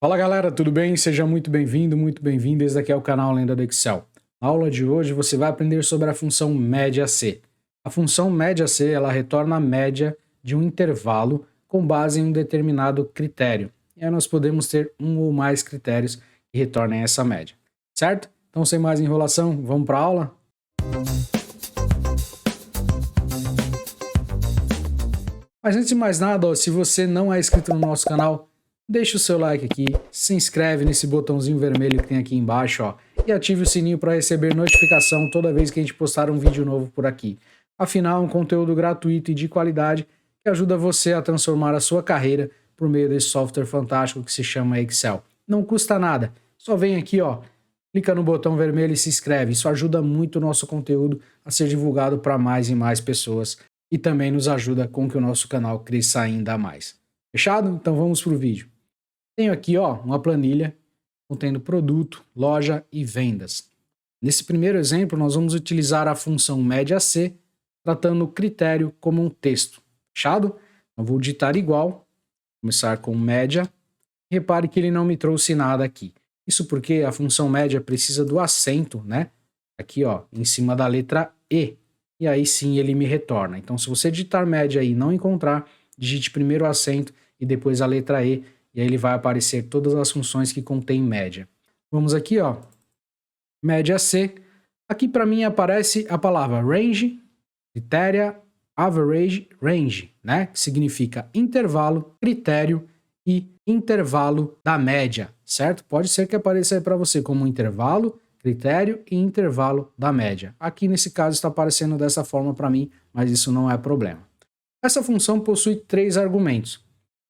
Fala galera, tudo bem? Seja muito bem-vindo, muito bem-vinda. Esse daqui é o canal Lenda do Excel. Na aula de hoje você vai aprender sobre a função média C. A função média C, ela retorna a média de um intervalo com base em um determinado critério. E aí nós podemos ter um ou mais critérios que retornem essa média, certo? Então, sem mais enrolação, vamos para a aula? Mas antes de mais nada, ó, se você não é inscrito no nosso canal, deixa o seu like aqui, se inscreve nesse botãozinho vermelho que tem aqui embaixo, ó, e ative o sininho para receber notificação toda vez que a gente postar um vídeo novo por aqui. Afinal, é um conteúdo gratuito e de qualidade que ajuda você a transformar a sua carreira por meio desse software fantástico que se chama Excel. Não custa nada, só vem aqui, ó, clica no botão vermelho e se inscreve. Isso ajuda muito o nosso conteúdo a ser divulgado para mais e mais pessoas e também nos ajuda com que o nosso canal cresça ainda mais. Fechado? Então vamos para o vídeo. Tenho aqui, ó, uma planilha contendo produto, loja e vendas. Nesse primeiro exemplo, nós vamos utilizar a função média C, tratando o critério como um texto. Fechado? Eu vou digitar igual, começar com média. Repare que ele não me trouxe nada aqui. Isso porque a função média precisa do acento, né? Aqui, ó, em cima da letra E. E aí sim ele me retorna. Então, se você digitar média e não encontrar, digite primeiro o acento e depois a letra E. E aí ele vai aparecer todas as funções que contém média. Vamos aqui, ó, média C. Aqui para mim aparece a palavra range, critéria, average, range, né? Que significa intervalo, critério e intervalo da média, certo? Pode ser que apareça aí para você como intervalo, critério e intervalo da média. Aqui nesse caso está aparecendo dessa forma para mim, mas isso não é problema. Essa função possui 3 argumentos.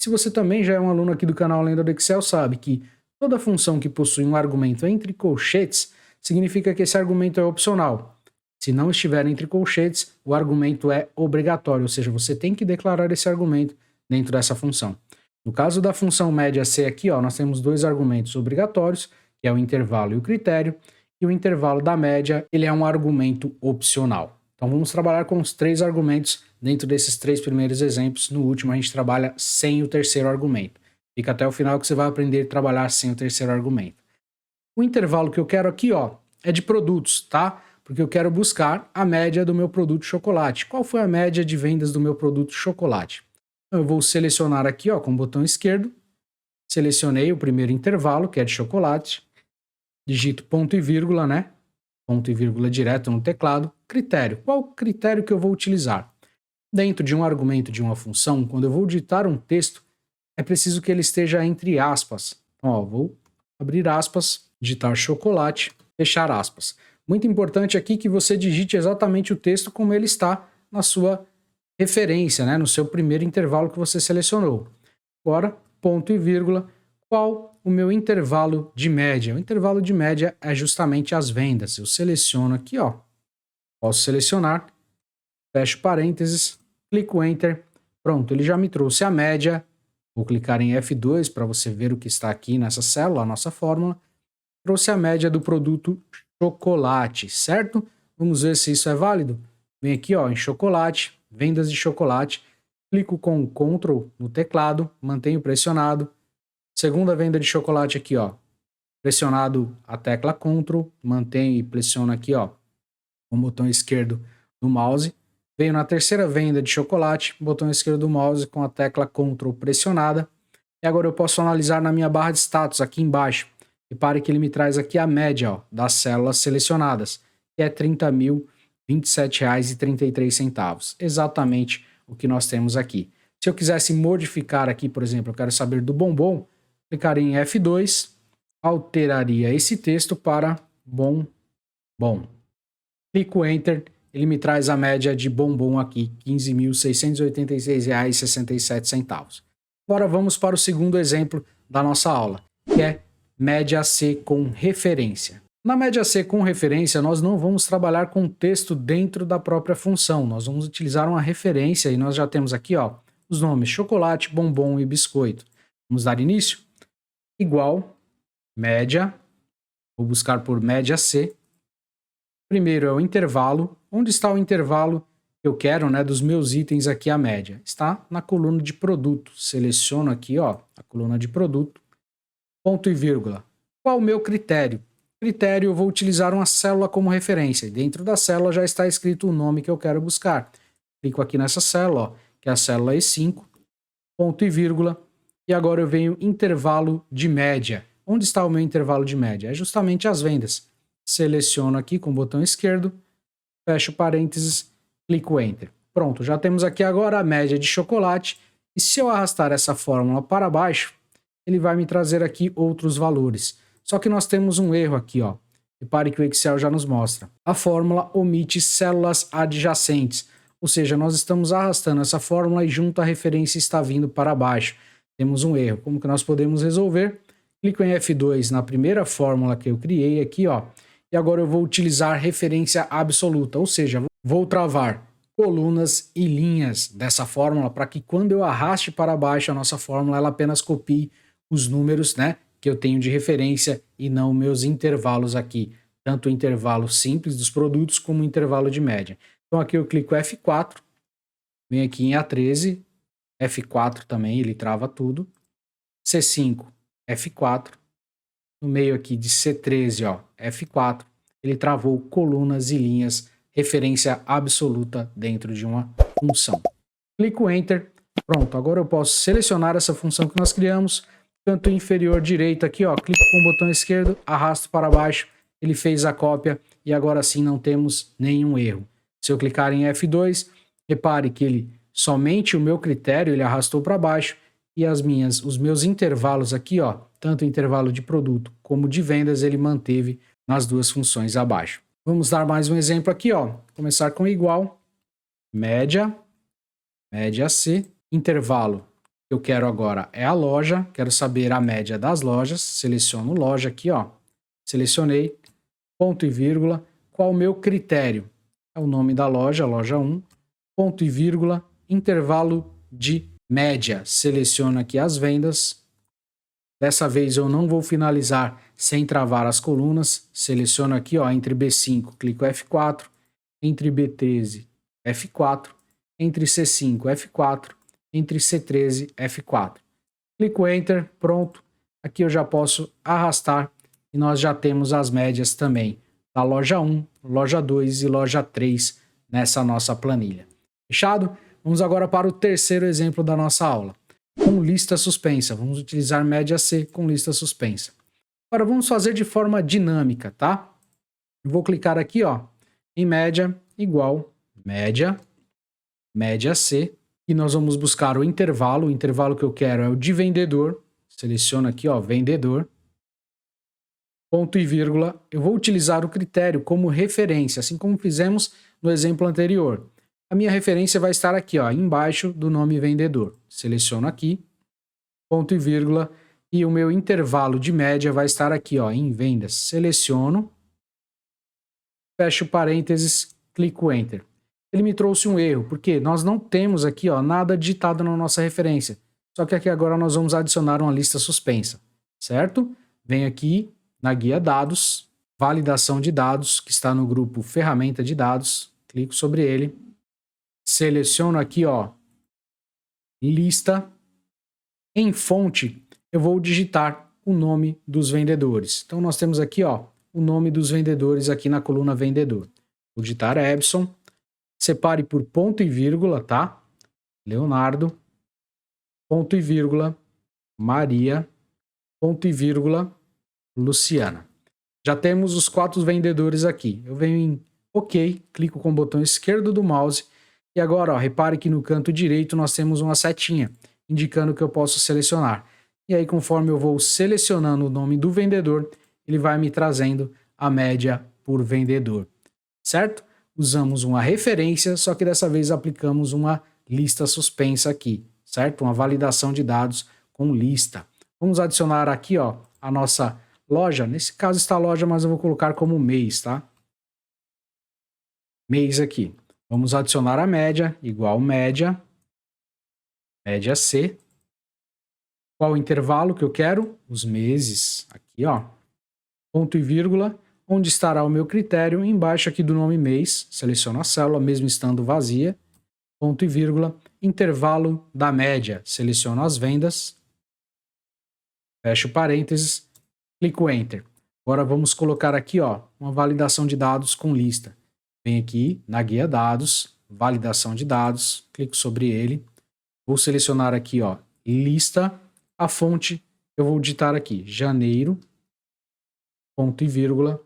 Se você também já é um aluno aqui do canal Lenda do Excel, sabe que toda função que possui um argumento entre colchetes significa que esse argumento é opcional. Se não estiver entre colchetes, o argumento é obrigatório, ou seja, você tem que declarar esse argumento dentro dessa função. No caso da função média C aqui, ó, nós temos 2 argumentos obrigatórios, que é o intervalo e o critério, e o intervalo da média, ele é um argumento opcional. Então vamos trabalhar com os 3 argumentos dentro desses 3 primeiros exemplos. No último a gente trabalha sem o terceiro argumento. Fica até o final que você vai aprender a trabalhar sem o terceiro argumento. O intervalo que eu quero aqui, ó, é de produtos, tá? Porque eu quero buscar a média do meu produto chocolate. Qual foi a média de vendas do meu produto chocolate? Então eu vou selecionar aqui, ó, com o botão esquerdo. Selecionei o primeiro intervalo, que é de chocolate. Digito ponto e vírgula, né? Ponto e vírgula direto no teclado. Critério. Qual o critério que eu vou utilizar? Dentro de um argumento de uma função, quando eu vou digitar um texto, é preciso que ele esteja entre aspas. Então, ó, vou abrir aspas, digitar chocolate, fechar aspas. Muito importante aqui que você digite exatamente o texto como ele está na sua referência, né? No seu primeiro intervalo que você selecionou. Agora, ponto e vírgula, qual o meu intervalo de média? O intervalo de média é justamente as vendas. Eu seleciono aqui, ó. Posso selecionar, fecho parênteses, clico Enter. Pronto, ele já me trouxe a média. Vou clicar em F2 para você ver o que está aqui nessa célula, a nossa fórmula. Trouxe a média do produto chocolate, certo? Vamos ver se isso é válido. Vem aqui, ó, em chocolate, vendas de chocolate. Clico com o Ctrl no teclado, mantenho pressionado. Segunda venda de chocolate aqui, ó. Pressionado a tecla Ctrl, mantenho e pressiono aqui, ó, com o botão esquerdo do mouse. Venho na terceira venda de chocolate, botão esquerdo do mouse com a tecla Ctrl pressionada. E agora eu posso analisar na minha barra de status aqui embaixo. Repare que ele me traz aqui a média, ó, das células selecionadas, que é R$ 30.027,33. Exatamente o que nós temos aqui. Se eu quisesse modificar aqui, por exemplo, eu quero saber do bombom, clicaria em F2, alteraria esse texto para bombom. Clico Enter, ele me traz a média de bombom aqui, R$ 15.686,67. Agora vamos para o segundo exemplo da nossa aula, que é média C com referência. Na média C com referência, nós não vamos trabalhar com texto dentro da própria função, nós vamos utilizar uma referência e nós já temos aqui, ó, os nomes chocolate, bombom e biscoito. Vamos dar início? Igual, média, vou buscar por média C. Primeiro é o intervalo. Onde está o intervalo que eu quero, né, dos meus itens aqui, a média? Está na coluna de produto. Seleciono aqui, ó, a coluna de produto. ponto e vírgula. Qual o meu critério? Critério, eu vou utilizar uma célula como referência. Dentro da célula já está escrito o nome que eu quero buscar. Clico aqui nessa célula, ó, que é a célula E5, ponto e vírgula, e agora eu venho intervalo de média. Onde está o meu intervalo de média? É justamente as vendas. Seleciono aqui com o botão esquerdo, fecho parênteses, clico Enter. Pronto, já temos aqui agora a média de chocolate, e se eu arrastar essa fórmula para baixo, ele vai me trazer aqui outros valores. Só que nós temos um erro aqui, ó. Repare que o Excel já nos mostra. A fórmula omite células adjacentes, ou seja, nós estamos arrastando essa fórmula e junto a referência está vindo para baixo. Temos um erro. Como que nós podemos resolver? Clico em F2 na primeira fórmula que eu criei aqui, ó. E agora eu vou utilizar referência absoluta, ou seja, vou travar colunas e linhas dessa fórmula para que quando eu arraste para baixo a nossa fórmula, ela apenas copie os números, né, que eu tenho de referência e não meus intervalos aqui, tanto o intervalo simples dos produtos como o intervalo de média. Então aqui eu clico F4, venho aqui em A13, F4 também, ele trava tudo, C5, F4, no meio aqui de C13, ó, F4, ele travou colunas e linhas, referência absoluta dentro de uma função. Clico Enter, pronto, agora eu posso selecionar essa função que nós criamos, canto inferior direito aqui, ó, clico com o botão esquerdo, arrasto para baixo, ele fez a cópia e agora sim não temos nenhum erro. Se eu clicar em F2, repare que ele somente o meu critério ele arrastou para baixo e os meus intervalos aqui, ó, tanto o intervalo de produto como de vendas, ele manteve nas duas funções abaixo. Vamos dar mais um exemplo aqui, ó. Começar com igual, média, média C, intervalo que eu quero agora é a loja, quero saber a média das lojas, seleciono loja aqui, ó, selecionei, ponto e vírgula, qual o meu critério? É o nome da loja, loja 1, ponto e vírgula, intervalo de média, seleciono aqui as vendas, dessa vez eu não vou finalizar sem travar as colunas, seleciono aqui, ó, entre B5, clico F4, entre B13, F4, entre C5, F4, entre C13, F4. Clico Enter, pronto. Aqui eu já posso arrastar e nós já temos as médias também da loja 1, loja 2 e loja 3 nessa nossa planilha. Fechado? Vamos agora para o terceiro exemplo da nossa aula. Com lista suspensa. Vamos utilizar média C com lista suspensa. Agora vamos fazer de forma dinâmica, tá? Eu vou clicar aqui, ó, em média igual média, média C, e nós vamos buscar o intervalo que eu quero é o de vendedor, seleciono aqui, ó, vendedor, ponto e vírgula, eu vou utilizar o critério como referência, assim como fizemos no exemplo anterior. A minha referência vai estar aqui, ó, embaixo do nome vendedor. Seleciono aqui, ponto e vírgula, e o meu intervalo de média vai estar aqui, ó, em vendas. Seleciono, fecho parênteses, clico Enter. Ele me trouxe um erro, porque nós não temos aqui, ó, nada digitado na nossa referência. Só que aqui agora nós vamos adicionar uma lista suspensa, certo? Venho aqui na guia dados, validação de dados, que está no grupo ferramenta de dados, clico sobre ele, seleciono aqui, ó, lista, em fonte eu vou digitar o nome dos vendedores. Então nós temos aqui, ó, o nome dos vendedores aqui na coluna vendedor. Vou digitar Epson, separe por ponto e vírgula, tá? Leonardo, ponto e vírgula, Maria, ponto e vírgula, Luciana. Já temos os 4 vendedores aqui. Eu venho em OK, clico com o botão esquerdo do mouse e agora, ó, repare que no canto direito nós temos uma setinha, indicando que eu posso selecionar. E aí, conforme eu vou selecionando o nome do vendedor, ele vai me trazendo a média por vendedor, certo? Usamos uma referência, só que dessa vez aplicamos uma lista suspensa aqui, certo? Uma validação de dados com lista. Vamos adicionar aqui, ó, a nossa loja. Nesse caso está loja, mas eu vou colocar como mês, tá? Mês aqui. Vamos adicionar a média, igual média, média C. Qual o intervalo que eu quero? Os meses. Aqui, ó. Ponto e vírgula. Onde estará o meu critério? Embaixo aqui do nome mês. Seleciono a célula, mesmo estando vazia. Ponto e vírgula. Intervalo da média. Seleciono as vendas. fecho parênteses, clico Enter. Agora vamos colocar aqui, ó, uma validação de dados com lista. Venho aqui na guia dados, validação de dados, clico sobre ele. Vou selecionar aqui, ó, lista, a fonte, eu vou digitar aqui, janeiro, ponto e vírgula,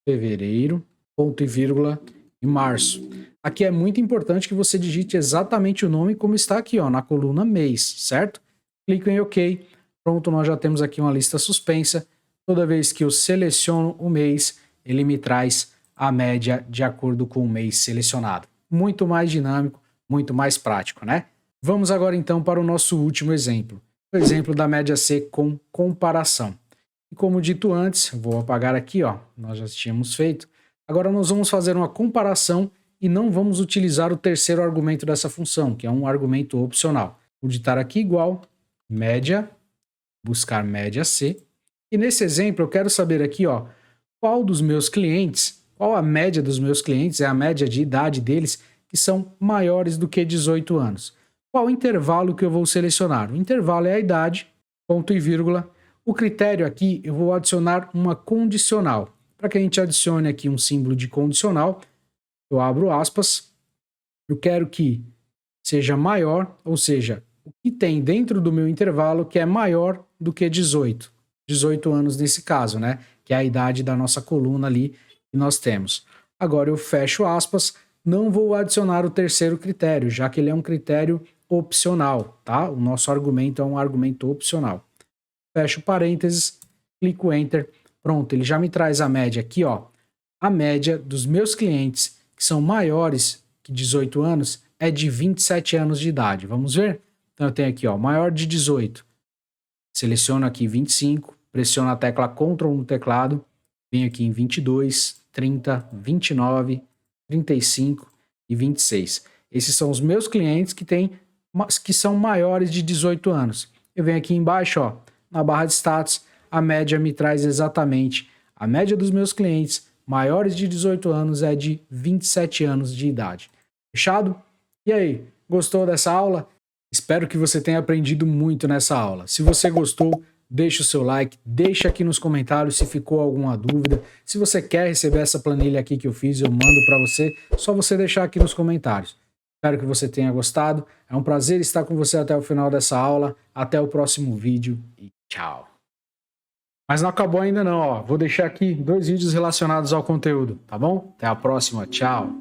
fevereiro, ponto e vírgula, e março. Aqui é muito importante que você digite exatamente o nome como está aqui, ó, na coluna mês, certo? Clico em OK. Pronto, nós já temos aqui uma lista suspensa. Toda vez que eu seleciono o mês, ele me traz a média de acordo com o mês selecionado. Muito mais dinâmico, muito mais prático, né? Vamos agora então para o nosso último exemplo. O exemplo da média C com comparação. E como dito antes, vou apagar aqui, ó, nós já tínhamos feito. Agora nós vamos fazer uma comparação e não vamos utilizar o terceiro argumento dessa função, que é um argumento opcional. Vou digitar aqui igual, média, buscar média C. E nesse exemplo eu quero saber aqui, ó, qual dos meus clientes, qual a média dos meus clientes, é a média de idade deles, que são maiores do que 18 anos. Qual intervalo que eu vou selecionar? O intervalo é a idade, ponto e vírgula. O critério aqui, eu vou adicionar uma condicional. Para que a gente adicione aqui um símbolo de condicional, eu abro aspas, eu quero que seja maior, ou seja, o que tem dentro do meu intervalo que é maior do que 18. 18 anos nesse caso, né? Que é a idade da nossa coluna ali que nós temos. Agora eu fecho aspas, não vou adicionar o terceiro critério, já que ele é um critério opcional, tá? O nosso argumento é um argumento opcional. Fecho parênteses, clico Enter. Pronto, ele já me traz a média aqui, ó. A média dos meus clientes que são maiores que 18 anos é de 27 anos de idade. Vamos ver? Então eu tenho aqui, ó, maior de 18. Seleciono aqui 25, pressiono a tecla Ctrl no teclado, venho aqui em 22, 30, 29, 35 e 26. Esses são os meus clientes que são maiores de 18 anos. Eu venho aqui embaixo, ó, na barra de status, a média me traz exatamente a média dos meus clientes maiores de 18 anos é de 27 anos de idade. Fechado? E aí, gostou dessa aula? Espero que você tenha aprendido muito nessa aula. Se você gostou, deixa o seu like, deixa aqui nos comentários se ficou alguma dúvida. Se você quer receber essa planilha aqui que eu fiz, eu mando para você, só você deixar aqui nos comentários. Espero que você tenha gostado. É um prazer estar com você até o final dessa aula. Até o próximo vídeo e tchau. Mas não acabou ainda não, ó. Vou deixar aqui 2 vídeos relacionados ao conteúdo, tá bom? Até a próxima, tchau.